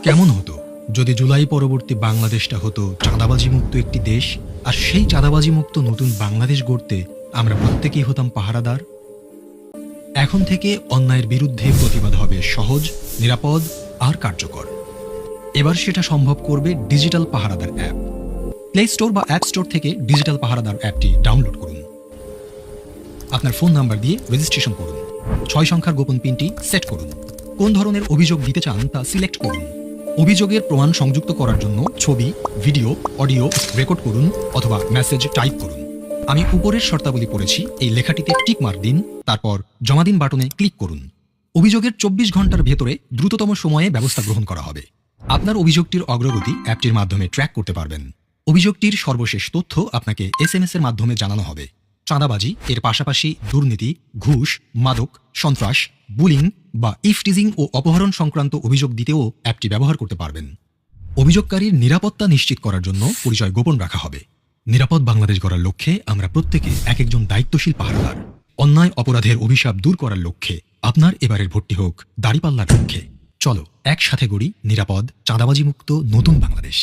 কেমন হতো যদি জুলাই পরবর্তী বাংলাদেশটা হতো চাঁদাবাজি মুক্ত একটি দেশ, আর সেই চাঁদাবাজি মুক্ত নতুন বাংলাদেশ গড়তে আমরা প্রত্যেকেই হতাম পাহারাদার। এখন থেকে অন্যায়ের বিরুদ্ধে প্রতিবাদ হবে সহজ, নিরাপদ আর কার্যকর। এবার সেটা সম্ভব করবে ডিজিটাল পাহারাদার অ্যাপ। প্লে স্টোর বা অ্যাপ স্টোর থেকে ডিজিটাল পাহারাদার অ্যাপটি ডাউনলোড করুন। আপনার ফোন নাম্বার দিয়ে রেজিস্ট্রেশন করুন। 6 সংখ্যার গোপন পিনটি সেট করুন। কোন ধরনের অভিযোগ দিতে চান তা সিলেক্ট করুন। অভিযোগের প্রমাণ সংযুক্ত করার জন্য ছবি, ভিডিও, অডিও রেকর্ড করুন অথবা মেসেজ টাইপ করুন। আমি উপরের শর্তাবলী পড়েছি, এই লেখাটিতে টিক মার্ক দিন, তারপর জমা দিন বাটনে ক্লিক করুন। অভিযোগের 24 ঘন্টার ভেতরে দ্রুততম সময়ে ব্যবস্থা গ্রহণ করা হবে। আপনার অভিযোগটির অগ্রগতি অ্যাপটির মাধ্যমে ট্র্যাক করতে পারবেন। অভিযোগটির সর্বশেষ তথ্য আপনাকে SMS এর মাধ্যমে জানানো হবে। চাঁদাবাজি এর পাশাপাশি দুর্নীতি, ঘুষ, মাদক, সন্ত্রাস, বুলিং বা ইফটিজিং ও অপহরণ সংক্রান্ত অভিযোগ দিতেও অ্যাপটি ব্যবহার করতে পারবেন। অভিযোগকারীর নিরাপত্তা নিশ্চিত করার জন্য পরিচয় গোপন রাখা হবে। নিরাপদ বাংলাদেশ গড়ার লক্ষ্যে আমরা প্রত্যেকে এক একজন দায়িত্বশীল পাহারাদার। অন্যায় অপরাধের অভিশাপ দূর করার লক্ষ্যে আপনার এবারের ভোটটি হোক দাঁড়িপাল্লার লক্ষ্যে। চলো একসাথে গড়ি নিরাপদ, চাঁদাবাজি মুক্ত নতুন বাংলাদেশ।